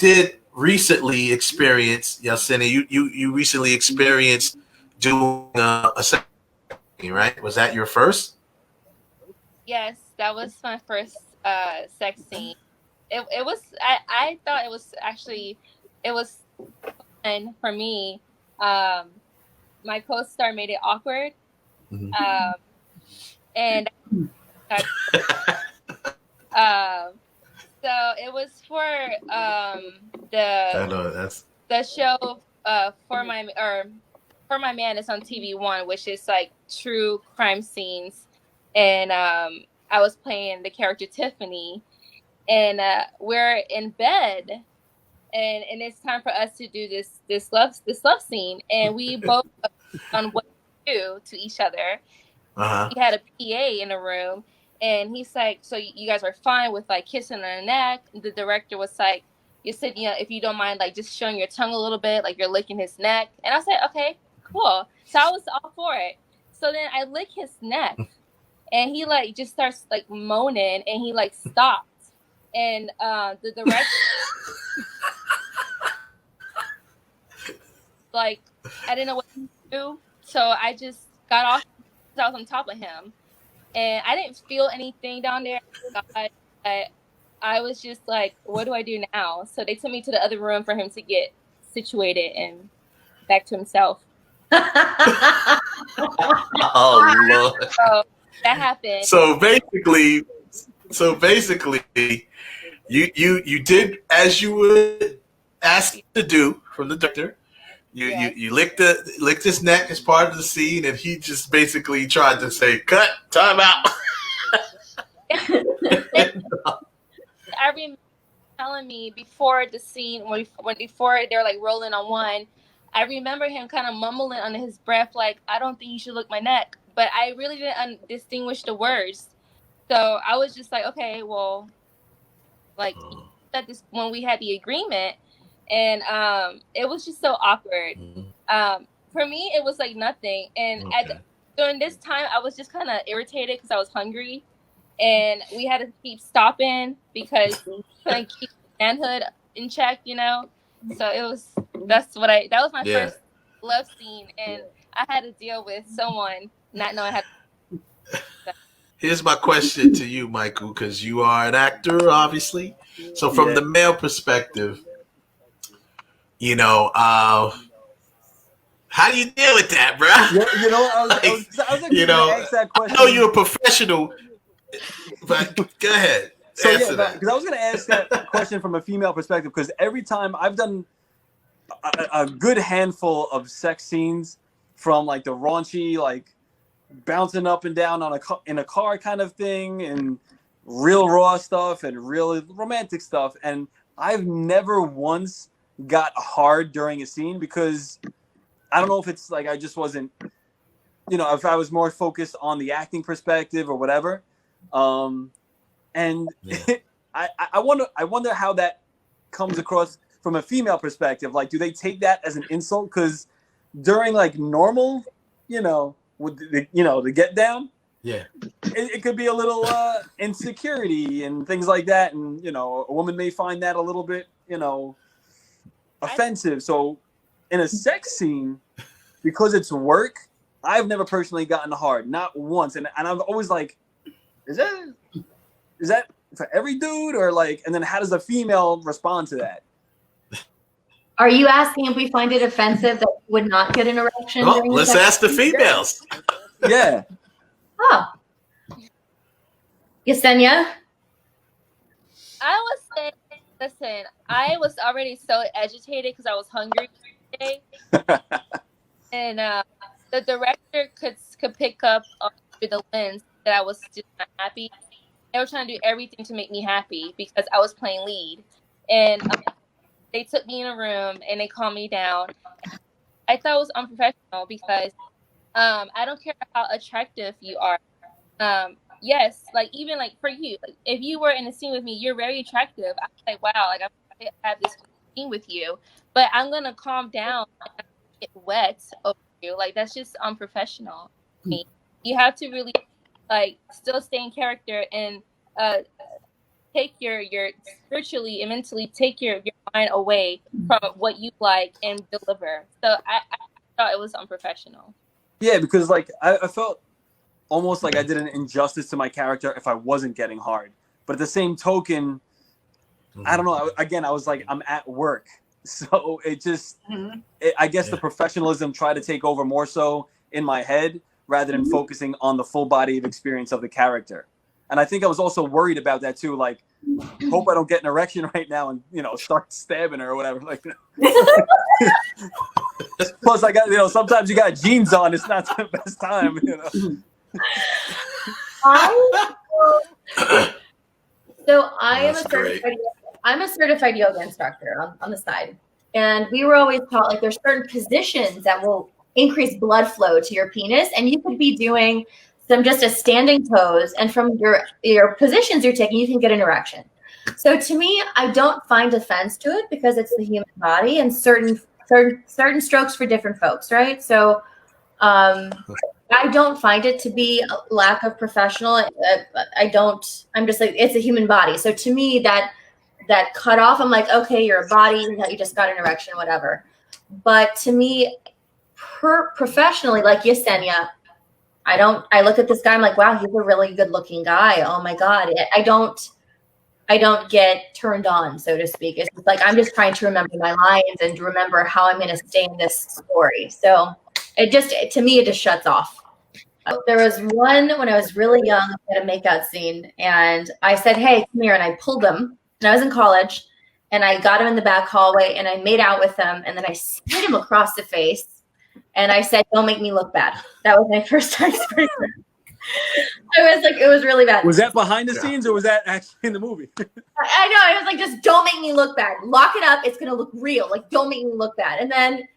did recently experience, Yesenia, you recently experienced doing a sex scene, right? Was that your first? Yes, that was my first sex scene. It was I thought it was actually it was fun for me. My co-star made it awkward. Mm-hmm. And um so it was for I know that's. the show for my man is on TV1, which is like true crime scenes. And I was playing the character Tiffany, and we're in bed, and it's time for us to do this love scene, and we both on what to do to each other. Uh-huh. We had a PA in the room, and he's like, "So you guys were fine with like kissing on the neck?" The director was like, "You said, you know, if you don't mind, like just showing your tongue a little bit, like you're licking his neck." And I said, "Okay, cool." So I was all for it. So then I lick his neck, and he like just starts like moaning, and he like stopped, and the director like I didn't know what to do, so I just got off. I was on top of him, and I didn't feel anything down there. God, I was just like, what do I do now? So they took me to the other room for him to get situated and back to himself. Oh Lord. So that happened. So basically, you did as you were asked to do from the director. You licked his neck as part of the scene, and he just basically tried to say, "Cut, time out." I remember telling me before the scene, when before they're like rolling on one, I remember him kind of mumbling under his breath, like, "I don't think you should lick my neck," but I really didn't distinguish the words. So I was just like, okay, well, like that this when we had the agreement, and it was just so awkward. For me, it was like nothing, and during this time, I was just kind of irritated because I was hungry, and we had to keep stopping because we couldn't keep manhood in check, you know. So that was my first love scene, and I had to deal with someone not knowing how to. Here's my question to you, Michael, because you are an actor, obviously. So, from the male perspective, you know, how do you deal with that, bro? You know, I was you know, ask that question. I know you're a professional, but go ahead. So because I was going to ask that question from a female perspective, because every time I've done a good handful of sex scenes, from like the raunchy, like bouncing up and down in a car kind of thing, and real raw stuff and real romantic stuff, and I've never once got hard during a scene, because I don't know if it's like I just wasn't, you know, if I was more focused on the acting perspective or whatever. And I wonder how that comes across from a female perspective. Like, do they take that as an insult? Because during like normal, you know, with the get down, it could be a little insecurity and things like that, and you know, a woman may find that a little bit, you know, offensive. So in a sex scene, because it's work, I've never personally gotten hard, not once, and I'm always like, is that for every dude, or like, and then how does a female respond to that? Are you asking if we find it offensive that we would not get an erection? Oh, let's ask the females. Yeah. Oh. Yesenia? I was saying, listen, I was already so agitated because I was hungry today. And the director could pick up with the lens that I was just not happy. They were trying to do everything to make me happy because I was playing lead. And they took me in a room and they calmed me down. I thought it was unprofessional because I don't care how attractive you are. Yes, like even like for you, like if you were in a scene with me, you're very attractive. I'm like, wow, like I have this scene with you, but I'm gonna calm down and get wet over you. Like that's just unprofessional. You have to really like still stay in character and take your spiritually and mentally take your mind away from what you like and deliver. So I thought it was unprofessional. Yeah, because like I felt almost like I did an injustice to my character if I wasn't getting hard. But at the same token, I don't know. Again, I was like, I'm at work. So it just, I guess the professionalism tried to take over more so in my head rather than focusing on the full body of experience of the character. And I think I was also worried about that too. Like, hope I don't get an erection right now and, you know, start stabbing her or whatever. Like, plus I got, you know, sometimes you got jeans on. It's not the best time, you know. So I'm a certified yoga instructor on the side. And we were always taught like there's certain positions that will increase blood flow to your penis. And you could be doing some just a standing pose. And from your positions you're taking, you can get an erection. So to me, I don't find offense to it because it's the human body and certain strokes for different folks, right? So I don't find it to be a lack of professional. I'm just like, it's a human body. So to me, that cut off, I'm like, okay, you're a body, you just got an erection, whatever. But to me, professionally, like Yesenia, I look at this guy, I'm like, wow, he's a really good looking guy. Oh my God. I don't get turned on, so to speak. It's like, I'm just trying to remember my lines and to remember how I'm going to stay in this story. So to me, it just shuts off. There was one when I was really young, I had a makeout scene and I said, hey, come here. And I pulled him and I was in college and I got him in the back hallway and I made out with him. And then I spit him across the face and I said, don't make me look bad. That was my first time spraying him. I was like, it was really bad. Was that behind the scenes or was that actually in the movie? I know. I was like, just don't make me look bad. Lock it up. It's going to look real. Like, don't make me look bad. And then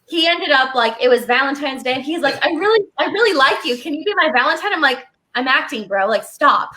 he ended up like, it was Valentine's Day. And he's like, I really like you. Can you be my Valentine? I'm like, I'm acting, bro. Like, stop.